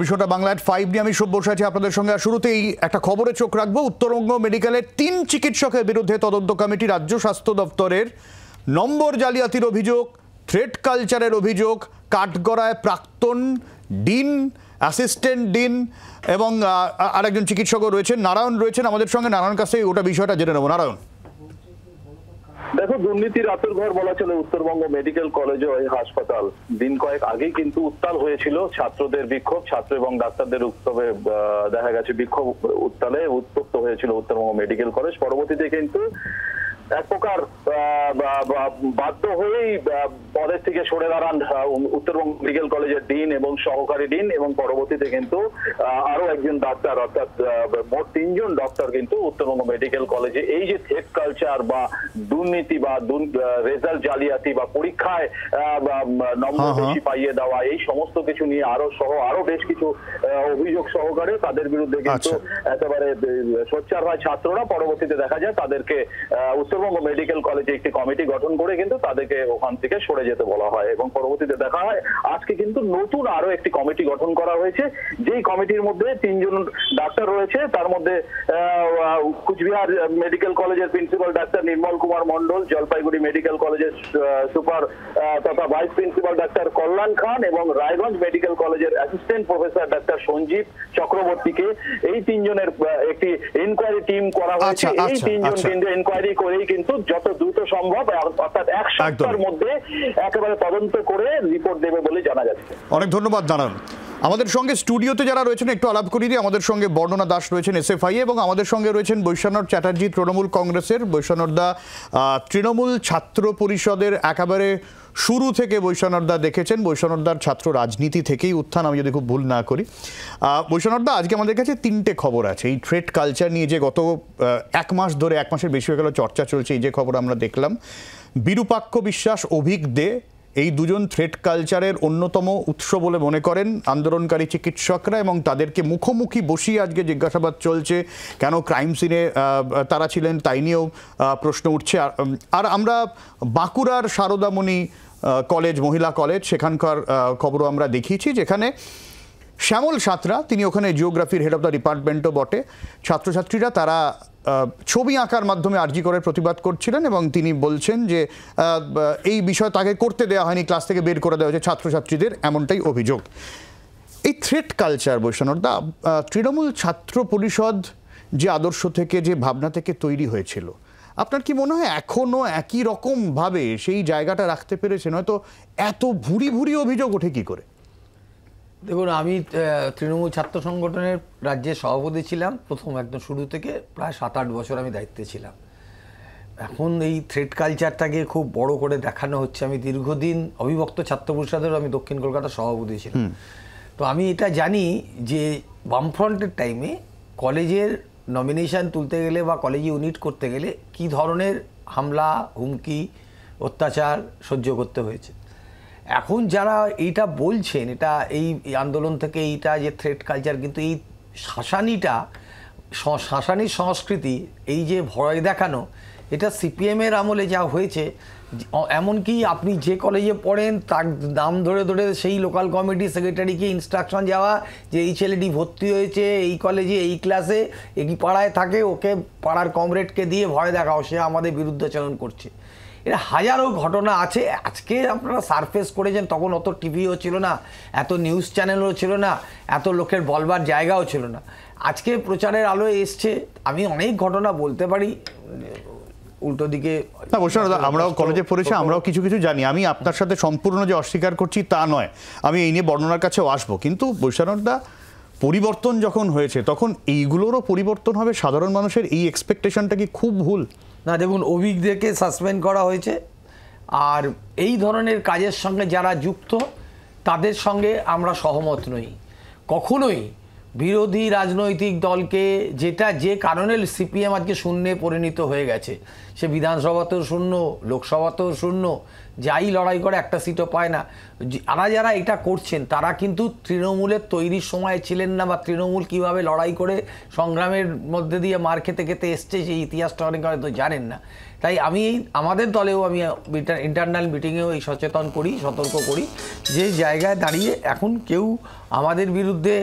বিষয়টা বাংলায় 5 নিয়ে আমি সব্য বসে আছি আপনাদের সঙ্গে। শুরুতেই একটা খবরে চোখ রাখবো। উত্তরবঙ্গ মেডিকেলের 3 চিকিৎসকের বিরুদ্ধে তদন্ত কমিটি, রাজ্য স্বাস্থ্য দপ্তরের নম্বর জালিয়াতির অভিযোগ, থ্রেট কালচারের অভিযোগ, কাঠগড়ায় প্রাক্তন ডিন, অ্যাসিস্ট্যান্ট ডিন এবং আরেকজন চিকিৎসকও রয়েছেন, নারায়ণ রয়েছেন আমাদের সঙ্গে। নারায়ণ কাছে ওটা বিষয়টা জেনে নেবো। নারায়ণ, দেখো, দুর্নীতির আতুর ঘর বলা চলে উত্তরবঙ্গ মেডিকেল কলেজ ও হাসপাতাল। দিন কয়েক আগেই কিন্তু উত্তাল হয়েছিল ছাত্রদের বিক্ষোভ, ছাত্র এবং ডাক্তারদের উৎসবে দেখা গেছে বিক্ষোভ উত্তালে উত্তপ্ত হয়েছিল উত্তরবঙ্গ মেডিকেল কলেজ। পরবর্তীতে কিন্তু এক প্রকার বাধ্য হয়েই পদের থেকে সরে দাঁড়ান উত্তরবঙ্গ মেডিকেল কলেজের ডিন এবং সহকারী ডিন, এবং পরবর্তীতে কিন্তু আরো একজন ডাক্তার, অর্থাৎ মোট 3 জন ডক্টর কিন্তু উত্তরবঙ্গ মেডিকেল কলেজে এই যে থ্রেট কালচার বা দুর্নীতি বা রেজাল্ট জালিয়াতি বা পরীক্ষায় নম্বর বেশি পাইয়ে দেওয়া, এই সমস্ত কিছু নিয়ে আরো বেশ কিছু অভিযোগ সহকারে তাদের বিরুদ্ধে কিন্তু একেবারে সোচ্চার হয় ছাত্ররা। পরবর্তীতে দেখা যায় তাদেরকে উত্তরবঙ্গ মেডিকেল কলেজে একটি কমিটি গঠন করে কিন্তু তাদেরকে ওখান থেকে সরে যেতে বলা হয়, এবং পরবর্তীতে দেখা হয় আজকে কিন্তু নতুন আরো একটি কমিটি গঠন করা হয়েছে। যেই কমিটির মধ্যে 3 জন ডাক্তার রয়েছে, তার মধ্যে কুচবিহার মেডিকেল কলেজের প্রিন্সিপাল ডাক্তার নির্মল কুমার মন্ডল, জলপাইগুড়ি মেডিকেল কলেজের সুপার তথা ভাইস প্রিন্সিপাল ডাক্তার কল্যাণ খান এবং রায়গঞ্জ মেডিকেল কলেজের অ্যাসিস্ট্যান্ট প্রফেসর ডাক্তার সঞ্জীব চক্রবর্তীকে, এই 3 জনের একটি ইনকোয়ারি টিম করা হয়েছে। এই 3 জন কিন্তু ইনকোয়ারি করেই কিন্তু যত দ্রুত সম্ভব, অর্থাৎ 1 সপ্তাহের মধ্যে একেবারে তদন্ত করে রিপোর্ট দেবে বলে জানা যাচ্ছে। অনেক ধন্যবাদ নারায়ণ। আমাদের সঙ্গে স্টুডিওতে যারা রয়েছেন একটু আলাপ করিয়ে দিই। আমাদের সঙ্গে বর্ণনা দাস রয়েছেন এসএফআই, এবং আমাদের সঙ্গে রয়েছেন বৈশ্বনাথ চ্যাটার্জি তৃণমূল কংগ্রেসের। বৈশ্বনাথদা তৃণমূল ছাত্র পরিষদের একেবারে শুরু থেকে বৈশ্বনাথদা দেখেছেন, বৈশ্বনাথদার ছাত্র রাজনীতি থেকেই উত্থান, আমি যদি খুব ভুল না করি। বৈশ্বনাথদা, আজকে আমাদের কাছে 3টে খবর আছে এই থ্রেট কালচার নিয়ে, যে গত 1 মাস ধরে, 1 মাসের বেশি হয়ে গেল চর্চা চলছে। এই যে খবর আমরা দেখলাম, বিরূপাক্ষ বিশ্বাস, অভিক দে, এই 2 জন থ্রেট কালচারের অন্যতম উৎস বলে মনে করেন আন্দোলনকারী চিকিৎসকরা, এবং তাদেরকে মুখোমুখি বসিয়ে আজকে জিজ্ঞাসাবাদ চলছে। কেন ক্রাইম সিনে তারা ছিলেন তাই নিয়েও প্রশ্ন উঠছে। আর আমরা বাঁকুড়ার শারদামণি কলেজ, মহিলা কলেজ, সেখানকার খবরও আমরা দেখিয়েছি, যেখানে শ্যামল সাঁতরা, তিনি ওখানে জিওগ্রাফির হেড অফ দ্য ডিপার্টমেন্টও বটে। ছাত্রছাত্রীরা তারা ছবি আঁকার মাধ্যমে আরজি করে প্রতিবাদ করছিলেন, এবং তিনি বলছেন যে এই বিষয় তাকে করতে দেওয়া হয়নি, ক্লাস থেকে বের করে দেওয়া হয়েছে ছাত্রছাত্রীদের, এমনটাই অভিযোগ। এই থ্রেট কালচার, বৈশ্বনাথদা, তৃণমূল ছাত্র পরিষদ যে আদর্শ থেকে, যে ভাবনা থেকে তৈরি হয়েছিল, আপনার কি মনে হয় এখনো একই রকমভাবে সেই জায়গাটা রাখতে পেরেছে? নয়তো এত ভুরি ভুরি অভিযোগ ওঠে কি করে? দেখুন, আমি তৃণমূল ছাত্র সংগঠনের রাজ্যের সভাপতি ছিলাম প্রথম একদম শুরু থেকে, প্রায় 7-8 বছর আমি দায়িত্বে ছিলাম। এখন এই থ্রেট কালচারটাকে খুব বড় করে দেখানো হচ্ছে। আমি দীর্ঘদিন অবিভক্ত ছাত্র পরিষদেরও আমি দক্ষিণ কলকাতার সভাপতি ছিলাম। তো আমি এটা জানি যে বামফ্রন্টের টাইমে কলেজের নমিনেশন তুলতে গেলে বা কলেজে ইউনিট করতে গেলে কি ধরনের হামলা, হুমকি, অত্যাচার সহ্য করতে হয়েছে। এখন যারা এইটা বলছেন, এটা এই আন্দোলন থেকে এইটা যে থ্রেট কালচার, কিন্তু এই শাসানির সংস্কৃতি, এই যে ভয় দেখানো, এটা সিপিএমের আমলে যা হয়েছে। এমনকি আপনি যে কলেজে পড়েন তার নাম ধরে ধরে সেই লোকাল কমিটি সেক্রেটারিকে ইনস্ট্রাকশন যাওয়া যে এই ছেলেটি ভর্তি হয়েছে এই কলেজে, এই ক্লাসে, এই পাড়ায় থাকে, ওকে পাড়ার কমরেডকে দিয়ে ভয় দেখাও, সে আমাদের বিরুদ্ধাচরণ করছে। এটা হাজারো ঘটনা আছে। আজকে আপনারা সারফেস করেছেন, তখন অত টিভিও ছিল না, এত নিউজ চ্যানেলও ছিল না, এত লোকের বলবার জায়গাও ছিল না। আজকে প্রচারের আলোয় এসছে। আমি অনেক ঘটনা বলতে পারি উল্টো দিকে। না বৈশ্বনাথদা, আমরাও কলেজে পড়েছি, আমরাও কিছু কিছু জানি। আমি আপনার সাথে সম্পূর্ণ যে অস্বীকার করছি তা নয়, আমি এই নিয়ে বর্ণনার কাছেও আসবো। কিন্তু বৈশ্বনাথদা, পরিবর্তন যখন হয়েছে তখন এইগুলোরও পরিবর্তন হবে। সাধারণ মানুষের এই এক্সপেকটেশনটা কি খুব ভুল? না, দেখুন, অভিজ্ঞকে সাসপেন্ড করা হয়েছে, আর এই ধরনের কাজের সঙ্গে যারা যুক্ত তাদের সঙ্গে আমরা সহমত নই। কখনোই বিরোধী রাজনৈতিক দলকে যে কারণে সিপিএম আজকে শূন্যে পরিণত হয়ে গেছে, সে বিধানসভাতেও শূন্য, লোকসভাতেও শূন্য, যাই লড়াই করে একটা সিটও পায় না। যারা এটা করছেন তারা কিন্তু তৃণমূলের তৈরির সময় ছিলেন না, বা তৃণমূল কিভাবে লড়াই করে সংগ্রামের মধ্যে দিয়ে মার খেতে খেতে এসছে সেই ইতিহাসটা অনেকে হয়তো জানেন না। তাই আমাদের দলেও আমি ইন্টারনাল মিটিংয়েও এই সচেতন করি, সতর্ক করি যে জায়গায় দাঁড়িয়ে এখন কেউ আমাদের বিরুদ্ধে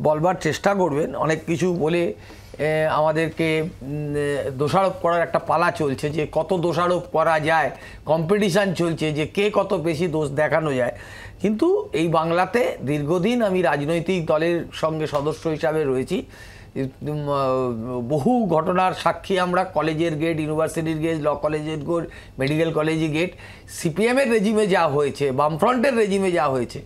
বলবার চেষ্টা করবেন, অনেক কিছু বলে আমাদেরকে দোষারোপ করার একটা পালা চলছে, যে কত দোষারোপ করা যায়, কম্পিটিশান চলছে যে কে কত বেশি দোষ দেখানো যায়। কিন্তু এই বাংলাতে দীর্ঘদিন আমি রাজনৈতিক দলের সঙ্গে সদস্য হিসাবে রয়েছি, বহু ঘটনার সাক্ষী আমরা। কলেজের গেট, ইউনিভার্সিটির গেট, ল কলেজের গেট, মেডিকেল কলেজের গেট, সিপিএমের রেজিমে যা হয়েছে, বামফ্রন্টের রেজিমে যা হয়েছে,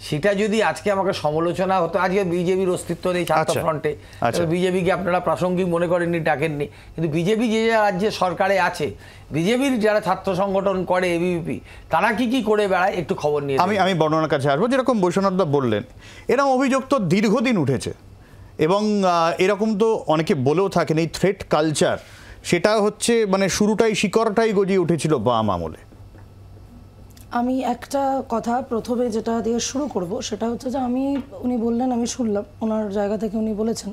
সেটা যদি আজকে আমাকে সমালোচনা হতো, আজকে বিজেপির অস্তিত্ব নেই ছাত্র ফ্রন্টে, বিজেপিকে আপনারা প্রাসঙ্গিক মনে করেননি, ডাকেননি, কিন্তু বিজেপি যে রাজ্যে সরকারে আছে, বিজেপির যারা ছাত্র সংগঠন করে এবিভিপি, তারা কি করে বেড়ায় একটু খবর নিয়ে আমি বর্ণনার কাছে আসবো। যেরকম বৈশ্বনাথদা বললেন, এরকম অভিযোগ তো দীর্ঘদিন উঠেছে, এবং এরকম তো অনেকে বলেও থাকেন এই থ্রেট কালচার, সেটা হচ্ছে মানে শুরুটাই, শিকড়টাই গজিয়ে উঠেছিল বাম আমলে। আমি একটা কথা প্রথমে যেটা দিয়ে শুরু করব সেটা হচ্ছে যে উনি বললেন, আমি শুনলাম ওনার জায়গা থেকে উনি বলেছেন,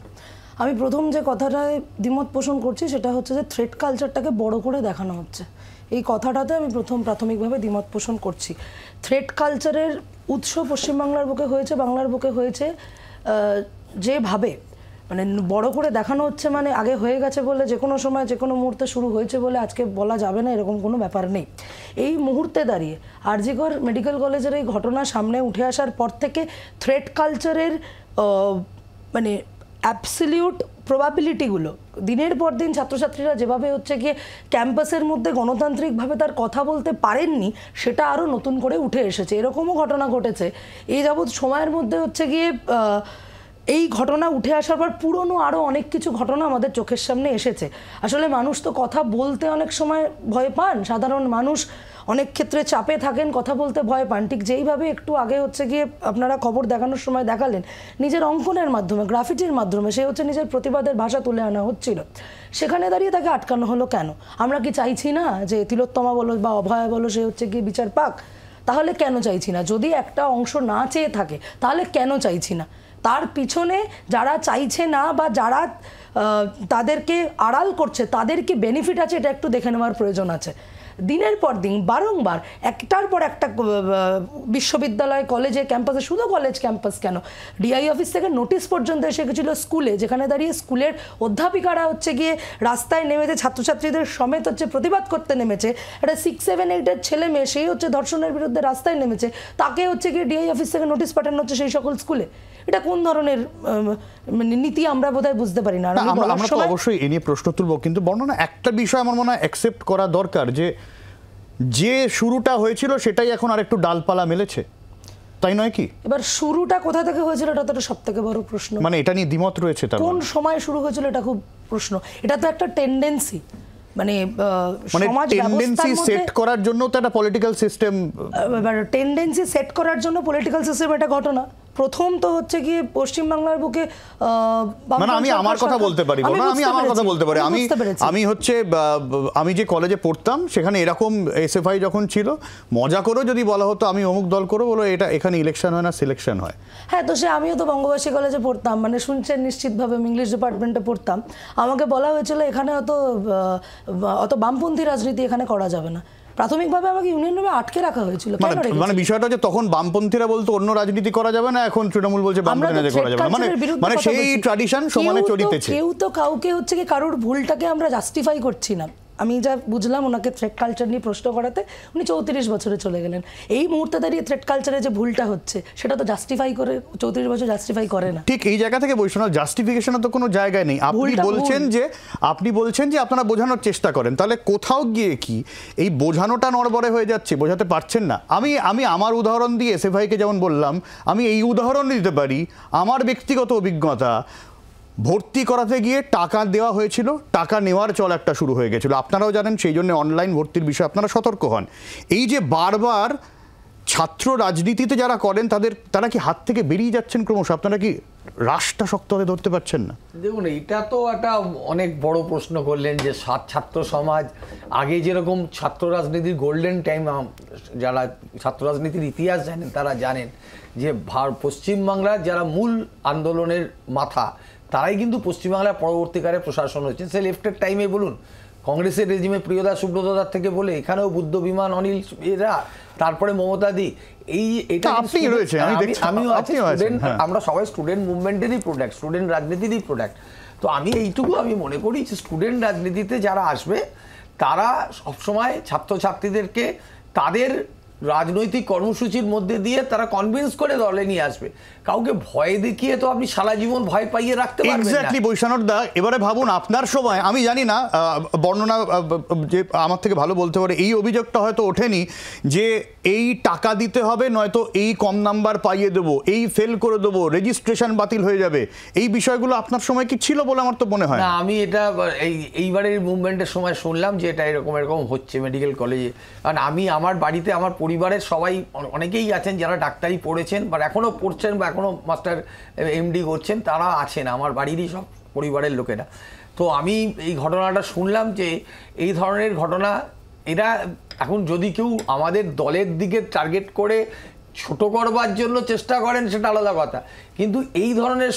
আমি প্রথম যে কথাটায় দ্বিমত পোষণ করছি সেটা হচ্ছে যে থ্রেট কালচারটাকে বড় করে দেখানো হচ্ছে। এই কথাটাতে আমি প্রাথমিকভাবে দ্বিমত পোষণ করছি। থ্রেট কালচারের উৎস পশ্চিমবাংলার বুকে হয়েছে, বাংলার বুকে হয়েছে, যেভাবে মানে বড় করে দেখানো হচ্ছে, মানে আগে হয়ে গেছে বলে যে কোনো সময় যে কোনো মুহূর্তে শুরু হয়েছে বলে আজকে বলা যাবে না, এরকম কোনো ব্যাপার নেই। এই মুহূর্তে দাঁড়িয়ে আরজিকর মেডিকেল কলেজের এই ঘটনা সামনে উঠে আসার পর থেকে থ্রেট কালচারের মানে অ্যাবসলিউট প্রবাবিলিটিগুলো দিনের পর দিন ছাত্রছাত্রীরা যেভাবে হচ্ছে গিয়ে ক্যাম্পাসের মধ্যে গণতান্ত্রিকভাবে তার কথা বলতে পারেননি, সেটা আরও নতুন করে উঠে এসেছে। এরকমও ঘটনা ঘটেছে এই যাবৎ সময়ের মধ্যে হচ্ছে গিয়ে এই ঘটনা উঠে আসার পর পুরনো আরও অনেক কিছু ঘটনা আমাদের চোখের সামনে এসেছে। আসলে মানুষ তো কথা বলতে অনেক সময় ভয় পান, সাধারণ মানুষ অনেক ক্ষেত্রে চাপে থাকেন, কথা বলতে ভয় পান। ঠিক যেইভাবে একটু আগে হচ্ছে গিয়ে আপনারা খবর দেখানোর সময় দেখালেন, নিজের অঙ্কনের মাধ্যমে, গ্রাফিটির মাধ্যমে সে হচ্ছে নিজের প্রতিবাদের ভাষা তুলে আনা হচ্ছিল, সেখানে দাঁড়িয়ে তাকে আটকানো হলো কেন? আমরা কি চাইছি না যে তিলোত্তমা বলো বা অভয়া বলো সে হচ্ছে গিয়ে বিচার পাক? তাহলে কেন চাইছি না? যদি একটা অংশ না চেয়ে থাকে তাহলে কেন চাইছি না? তার পিছনে যারা চাইছে না বা যারা তাদেরকে আড়াল করছে তাদের কি বেনিফিট আছে, এটা একটু দেখে নেওয়ার প্রয়োজন আছে। দিনের পর দিন বারংবার একটার পর একটা বিশ্ববিদ্যালয়, কলেজে, ক্যাম্পাসে, শুধু কলেজ ক্যাম্পাস কেন, ডিআই অফিস থেকে নোটিশ পর্যন্ত এসে গেছিলো স্কুলে, যেখানে দাঁড়িয়ে স্কুলের অধ্যাপিকারা হচ্ছে গিয়ে রাস্তায় নেমেছে, ছাত্রছাত্রীদের সমেত হচ্ছে প্রতিবাদ করতে নেমেছে। একটা 6, 7, 8-এর ছেলে মেয়ে সেই হচ্ছে ধর্ষণের বিরুদ্ধে রাস্তায় নেমেছে, তাকে হচ্ছে গিয়ে ডিআই অফিস থেকে নোটিশ পাঠানো হচ্ছে সেই সকল স্কুলে। এটা কোন ধরনের নীতি আমরা বোধহয় বুঝতে পারি না। আমরা তো অবশ্যই এ নিয়ে প্রশ্ন তুলব, কিন্তু বর্ণনা একটা বিষয় আমার মনে হয় অ্যাকসেপ্ট করা দরকার, যে শুরুটা হয়েছিল সেটাই এখন আরেকটু ডালপালা মেলেছে, তাই নয় কি? এবার শুরুটা কোথা থেকে হয়েছিল এটা তো সব থেকে বড় প্রশ্ন। মানে এটা নিয়ে দ্বিমত রয়েছে, কোন সময় শুরু হয়েছিল এটা খুব প্রশ্ন। এটা তো একটা টেন্ডেন্সি, মানে সমাজ টেন্ডেন্সি সেট করার জন্য তো একটা পলিটিক্যাল সিস্টেম, টেন্ডেন্সি সেট করার জন্য পলিটিক্যাল সিস্টেম এটা ঘটনা। প্রথম তো হচ্ছে কি পশ্চিমবাংলার বুকে, মানে আমি আমার কথা বলতে পারি, আমি আমার কথা বলতে পারি, আমি হচ্ছে আমি যে কলেজে পড়তাম সেখানে এরকম এসএফআই যখন ছিল, মজা করে যদি বলা হতো আমি অমুক দল করো, বলো এটা এখানে ইলেকশন হয় না সিলেকশন হয়। হ্যাঁ, তো আমিও তো বঙ্গবাসী কলেজে পড়তাম, মানে শুনছেন নিশ্চিতভাবে, আমি ইংলিশ ডিপার্টমেন্টে পড়তাম। আমাকে বলা হয়েছিল এখানে অত বামপন্থী রাজনীতি এখানে করা যাবে না। প্রাথমিকভাবে আমাকে ইউনিয়নে আটকে রাখা হয়েছিল। মানে বিষয়টা হচ্ছে তখন বামপন্থীরা বলতো অন্য রাজনীতি করা যাবে না, এখন তৃণমূল বলছে বামপন্থীরা করা যাবে না, মানে সেই ট্র্যাডিশন সমানে চলিতেছে। কেউ তো কাউকে হচ্ছে কি কারোর ভুলটাকে আমরা জাস্টিফাই করছি না। আমি যা বুঝলাম ওনাকে থ্রেট কালচার নিয়ে প্রশ্ন করাতে, উনি 34 বছরে চলে গেলেন। এই মুহূর্তে দাঁড়িয়ে থ্রেট কালচারে যে ভুলটা হচ্ছে সেটা তো জাস্টিফাই করে 34 বছর জাস্টিফাই করে না। ঠিক এই জায়গা থেকে বৈষ্ণব জাস্টিফিকেশনের তো কোনো জায়গায় নেই। আপনি বলছেন যে আপনারা বোঝানোর চেষ্টা করেন, তাহলে কোথাও গিয়ে কি এই বোঝানোটা নড়বড়ে হয়ে যাচ্ছে, বোঝাতে পারছেন না? আমি আমার উদাহরণ দিয়ে এসএফআইকে যেমন বললাম, আমি এই উদাহরণ দিতে পারি। আমার ব্যক্তিগত অভিজ্ঞতা, ভর্তি করাতে গিয়ে টাকা দেওয়া হয়েছিল, টাকা নেওয়ার চল একটা শুরু হয়ে গেছিল, আপনারাও জানেন, সেই জন্য অনলাইন ভর্তির বিষয়ে আপনারা সতর্ক হন। এই যে বারবার ছাত্র রাজনীতিতে যারা করেন তারা কি হাত থেকে বেরিয়ে যাচ্ছেন ক্রমশ? আপনারা কি রাশটা শক্ত হাতে ধরতে পারছেন না? দেখুন, এটা তো একটা অনেক বড় প্রশ্ন করলেন যে ছাত্র সমাজ আগে যেরকম ছাত্র রাজনীতির গোল্ডেন টাইম, যারা ছাত্র রাজনীতির ইতিহাস জানেন তারা জানেন যে পশ্চিমবাংলার যারা মূল আন্দোলনের মাথা তারাই কিন্তু পশ্চিমবাংলার পরবর্তীকালে প্রশাসন হয়েছে। সে লেফটের টাইমে বলুন, কংগ্রেসের রেজিমে প্রিয়দা সুব্রতদার থেকে বলে এখানেও বুদ্ধ বিমান অনিল এরা, তারপরে মমতাদি, এটা আমিও আছি স্টুডেন্ট, আমরা সবাই স্টুডেন্ট মুভমেন্টেরই প্রোডাক্ট, স্টুডেন্ট রাজনীতিরই প্রোডাক্ট। তো আমি এইটুকু আমি মনে করি যে স্টুডেন্ট রাজনীতিতে যারা আসবে তারা সবসময় ছাত্রছাত্রীদেরকে তাদের রাজনৈতিক কর্মসূচির মধ্যে দিয়ে তারা কনভিন্স করে দলে নিয়ে আসবে। কাউকে ভয় দেখিয়ে তো আপনি সারা জীবন ভয় পাইয়ে রাখতে পারবেন না। এক্স্যাক্টলি বৈশানর দা, এবারে ভাবুন আপনার সময়, আমি জানি না বর্ণনা যে আমার থেকে ভালো বলতে পারে, এই অভিযোগটা হয়তো ওঠেনি যে এই টাকা দিতে হবে, নয়তো এই কম নাম্বার পাইয়ে দেবো, এই ফেল করে দেবো, রেজিস্ট্রেশন বাতিল হয়ে যাবে, এই বিষয়গুলো আপনার সময় কি ছিল বলে আমার তো মনে হয় না। আমি এটা এইবারের মুভমেন্টের সময় শুনলাম যে এটা এরকম হচ্ছে মেডিকেল কলেজে। কারণ আমি আমার বাড়িতে আমার পরিবারের সবাই অনেকেই আছেন যারা ডাক্তারি পড়েছেন বা এখনও পড়ছেন বা এখনও মাস্টার এমডি করছেন, তারা আছেন আমার বাড়িরই সব পরিবারের লোকেরা। তো আমি এই ঘটনাটা শুনলাম যে এই ধরনের ঘটনা এরা এখন যদি কেউ আমাদের দলের দিকে টার্গেট করে ছোট করবার জন্য চেষ্টা করেন সেটা আলাদা কথা, কিন্তু এই ধরনের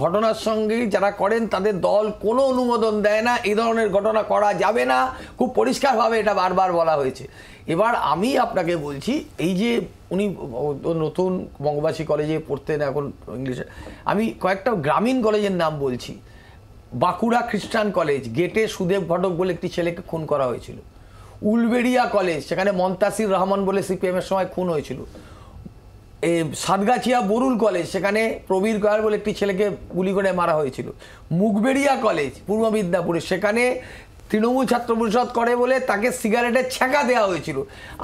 ঘটনার সঙ্গে যারা করেন তাদের দল কোনো অনুমোদন দেয় না। এই ধরনের ঘটনা করা যাবে না, খুব পরিষ্কারভাবে এটা বারবার বলা হয়েছে। এবার আমি আপনাকে বলছি, এই যে উনি নতুন বঙ্গবাসী কলেজে পড়তেন এখন ইংলিশে, আমি কয়েকটা গ্রামীণ কলেজের নাম বলছি। বাঁকুড়া খ্রিস্টান কলেজ, গেটে সুদেব ঘটক বলে একটি ছেলেকে খুন করা হয়েছিল। উলবেড়িয়া কলেজ, সেখানে মন্তাসির রহমান বলে সিপিএমের সময় খুন হয়েছিল। সাতগাছিয়া বরুল কলেজ, সেখানে প্রবীর কয়ার বলে একটি ছেলেকে গুলি করে মারা হয়েছিল। মুগবেড়িয়া কলেজ পূর্ব মিদনাপুরে, সেখানে তৃণমূল ছাত্র পরিষদ করে বলে তাকে সিগারেটের ছ্যাঁকা দেওয়া হয়েছিল।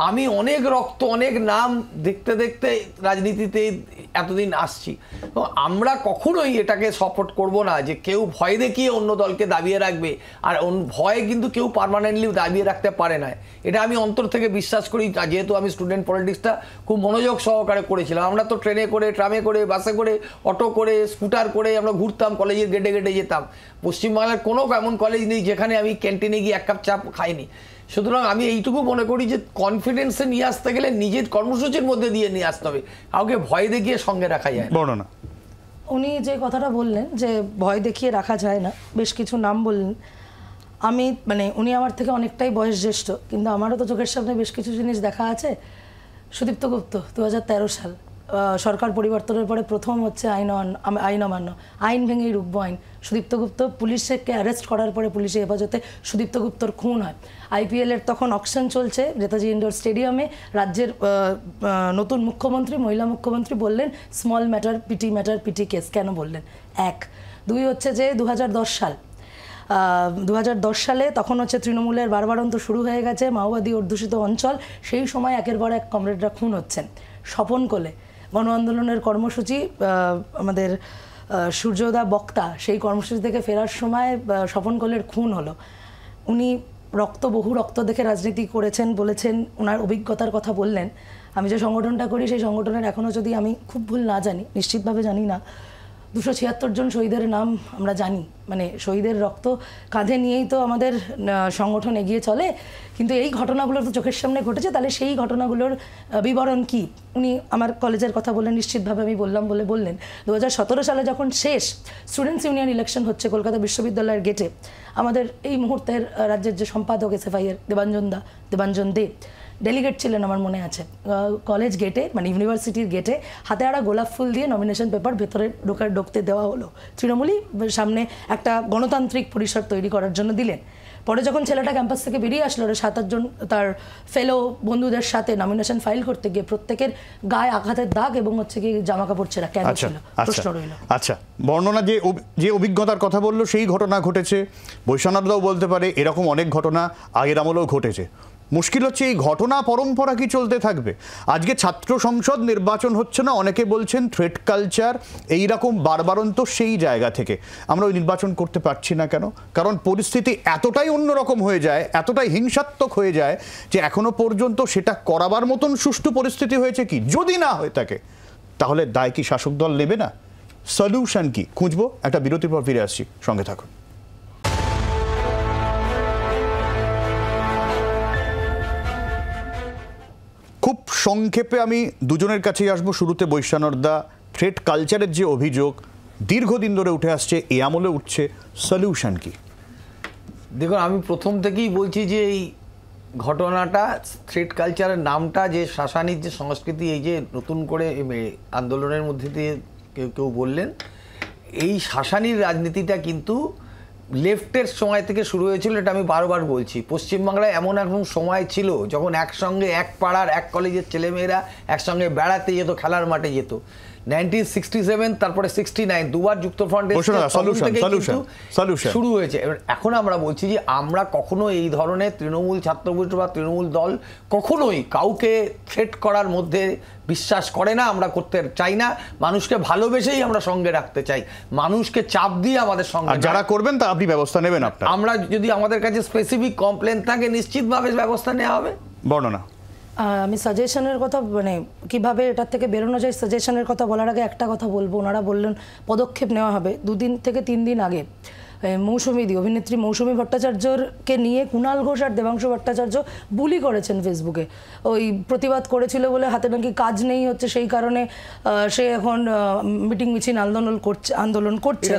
আমি অনেক রক্ত, অনেক নাম দেখতে দেখতে রাজনীতিতে এতদিন আসছি। তো আমরা কখনোই এটাকে সাপোর্ট করব না যে কেউ ভয় দেখিয়ে অন্য দলকে দাবিয়ে রাখবে, আর ভয় কিন্তু কেউ পার্মানেন্টলি দাবিয়ে রাখতে পারে না। এটা আমি অন্তর থেকে বিশ্বাস করি, যেহেতু আমি স্টুডেন্ট পলিটিক্সটা খুব মনোযোগ সহকারে করেছিলাম। আমরা তো ট্রেনে করে, ট্রামে করে, বাসে করে, অটো করে, স্কুটার করে আমরা ঘুরতাম, কলেজের গেটে গেটে যেতাম। পশ্চিমবাংলার কোনো এমন কলেজ নেই যেখানে আমি ক্যান্টিনে গিয়ে এক কাপ চা খাইনি। সুতরাং আমি এইটুকু মনে করি যে কনফিডেন্সে নিয়ে আসতে গেলে নিজের কর্মসূচির মধ্যে দিয়ে নিয়ে আসতে হবে, কাউকে ভয় দেখিয়ে সঙ্গে রাখা যায় না। বর্ণনা, উনি যে কথাটা বললেন যে ভয় দেখিয়ে রাখা যায় না, বেশ কিছু নাম বললেন। আমি উনি আমার থেকে অনেকটাই বয়স জ্যেষ্ঠ, কিন্তু আমারও তো চোখের সামনে বেশ কিছু জিনিস দেখা আছে। সুদীপ্ত গুপ্ত 2013 সাল, সরকার পরিবর্তনের পরে প্রথম হচ্ছে আইন অমান্য, আইন ভেঙে রুখবো আইন। সুদীপ্ত গুপ্ত পুলিশকে অ্যারেস্ট করার পরে পুলিশের হেফাজতে সুদীপ্ত গুপ্তর খুন হয়। আইপিএলের তখন অকশন চলছে নেতাজি ইন্ডোর স্টেডিয়ামে, রাজ্যের নতুন মুখ্যমন্ত্রী, মহিলা মুখ্যমন্ত্রী বললেন স্মল ম্যাটার পিটি কেস। কেন বললেন? এক। দুই হচ্ছে যে 2010 সাল, 2010 সালে তখন হচ্ছে তৃণমূলের বারবারন্ত শুরু হয়ে গেছে, মাওবাদী অধ্যুষিত অঞ্চল, সেই সময় একের পর এক কমরেডরা খুন হচ্ছেন। স্বপন কোলে গণ আন্দোলনের কর্মসূচি, আমাদের সূর্যদা বক্তা সেই কর্মসূচি থেকে ফেরার সময় স্বপন কোলের খুন হলো। উনি বহু রক্ত দেখে রাজনীতি করেছেন বলেছেন, ওনার অভিজ্ঞতার কথা বললেন। আমি যে সংগঠনটা করি সেই সংগঠনের এখনও যদি আমি খুব ভুল না জানি, নিশ্চিতভাবে জানি না, 276 জন শহীদের নাম আমরা জানি। শহীদের রক্ত কাঁধে নিয়েই তো আমাদের সংগঠন এগিয়ে চলে। কিন্তু এই ঘটনাগুলো তো চোখের সামনে ঘটেছে, তাহলে সেই ঘটনাগুলোর বিবরণ কি? উনি আমার কলেজের কথা বললেন, নিশ্চিতভাবে আমি বললাম বলে বললেন 2017 সালে যখন শেষ স্টুডেন্টস ইউনিয়ন ইলেকশন হচ্ছে কলকাতা বিশ্ববিদ্যালয়ের গেটে, আমাদের এই মুহূর্তের রাজ্যের যে সম্পাদক SFI এর দেবাঞ্জন দে ডেলিগেট ছিলেন আমার মনে আছে। কলেজ গেটে ইউনিভার্সিটির গেটে হাতে আড়া গোলাপ ফুল দিয়ে নমিনেশন পেপার ভেতরে ঢুকতে দেওয়া হলো। তৃণমূলই সামনে একটা গণতান্ত্রিক পরিসর তৈরি করার জন্য দিলেন। পরে যখন ছেলেটা ক্যাম্পাস থেকে বেরিয়ে আসলো, 7-8 জন তার ফেলো বন্ধুদের সাথে নমিনেশন ফাইল করতে গিয়ে প্রত্যেকের গায়ে আঘাতের দাগ এবং হচ্ছে কি জামা কাপড় ছেঁড়া কেন ছিল, প্রশ্ন রইল। আচ্ছা, বর্ণনা যে অভিজ্ঞতার কথা বললো সেই ঘটনা ঘটেছে, বৈশ্বনাথদাও বলতে পারে এরকম অনেক ঘটনা আগের আমলেও ঘটেছে। মুশকিল হচ্ছে এই ঘটনা পরম্পরা কি চলতে থাকবে? আজকে ছাত্র সংসদ নির্বাচন হচ্ছে না, অনেকে বলছেন থ্রেট কালচার, এইরকম বারবারন্ত সেই জায়গা থেকে আমরা ওই নির্বাচন করতে পারছি না কেন? কারণ পরিস্থিতি এতটাই অন্যরকম হয়ে যায়, এতটাই হিংসাত্মক হয়ে যায় যে এখনো পর্যন্ত সেটা করাবার মতন সুষ্ঠু পরিস্থিতি হয়েছে কি? যদি না হয়ে থাকে তাহলে দায় কি শাসক দল নেবে না? সলিউশন কি খুঁজবো, একটা বিরতির পর ফিরে আসছি, সঙ্গে থাকুন। খুব সংক্ষেপে আমি দুজনের কাছেই আসবো। শুরুতে বৈশ্যানরদা, থ্রেট কালচারের যে অভিযোগ দীর্ঘদিন ধরে উঠে আসছে, এ আমলে উঠছে, সলিউশন কি? দেখুন, আমি প্রথম থেকেই বলছি যে এই ঘটনাটা, থ্রেট কালচারের নামটা, যে শাসানির যে সংস্কৃতি, এই যে নতুন করে আন্দোলনের মধ্যে দিয়ে কেউ কেউ বললেন, এই শাসানির রাজনীতিটা কিন্তু লেফটের সময় থেকে শুরু হয়েছিল। এটা আমি বারবার বলছি। পশ্চিমবাংলায় এমন এখন সময় ছিল যখন একসঙ্গে এক পাড়ার এক কলেজের ছেলেমেয়েরা একসঙ্গে বেড়াতে যেত, খেলার মাঠে যেত। 1967, তারপরে 69, দুবার যুক্তফ্রন্টের শুরু হয়েছে। এখন আমরা বলছি যে আমরা কখনো এই ধরনের তৃণমূল ছাত্র পরিষদ বা তৃণমূল দল কখনোই কাউকে থ্রেট করার মধ্যে বিশ্বাস করে না, আমরা করতে চাই না। মানুষকে ভালোবেসেই আমরা সঙ্গে রাখতে চাই, মানুষকে চাপ দিয়ে আমাদের সঙ্গে যারা করবেন তা আপনি ব্যবস্থা নেবেন। আপনার আমরা যদি আমাদের কাছে স্পেসিফিক কমপ্লেন থাকে, নিশ্চিতভাবে ব্যবস্থা নেওয়া হবে। বর্ণনা, আমি সাজেশনের কথা, মানে কিভাবে এটার থেকে বেরোনো যায়, সাজেশনের কথা বলার আগে একটা কথা বলবো। ওনারা বললেন পদক্ষেপ নেওয়া হবে। 2 দিন থেকে 3 দিন আগে অভিনেত্রী মৌসুমী ভট্টাচার্যকে নিয়ে কুণাল ঘোষ আর দেবাংশু ভট্টাচার্য বুলি করেছেন ফেসবুকে। ওই প্রতিবাদ করেছিল বলে হাতে নাকি কাজ নেই হচ্ছে, সেই কারণে সে এখন মিটিং মিছিল আন্দোলন করছে।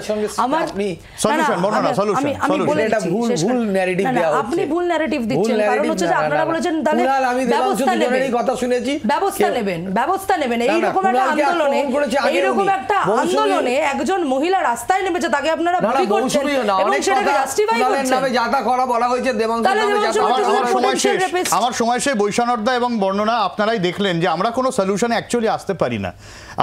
আপনি ভুল ন্যারেটিভ দিচ্ছেন। কারণ হচ্ছে যে আপনারা বলেছেন তাহলে ব্যবস্থা নেবেন। এইরকম একটা আন্দোলনে একজন মহিলা রাস্তায় নেমেছে, তাকে আপনারা বুলি করছেন। আমার সময় শেষ। বৈশ্যানরদা এবং বর্ণনা, আপনারাই দেখলেন যে আমরা কোনো সলিউশনে অ্যাকচুয়ালি আসতে পারি না।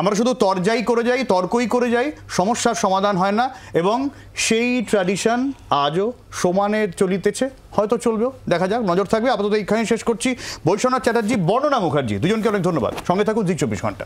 আমরা শুধু তরজাই করে যাই, তর্কই করে যাই, সমস্যার সমাধান হয় না। এবং সেই ট্র্যাডিশন আজও সমানে চলিতেছে, হয়তো চলবেও, দেখা যাক, নজর থাকবে। আপাতত এইখানে শেষ করছি। বৈশ্বনাথ চ্যাটার্জি, বর্ণনা মুখার্জি, দুজনকে অনেক ধন্যবাদ। সঙ্গে থাকুন জি 24 ঘন্টা।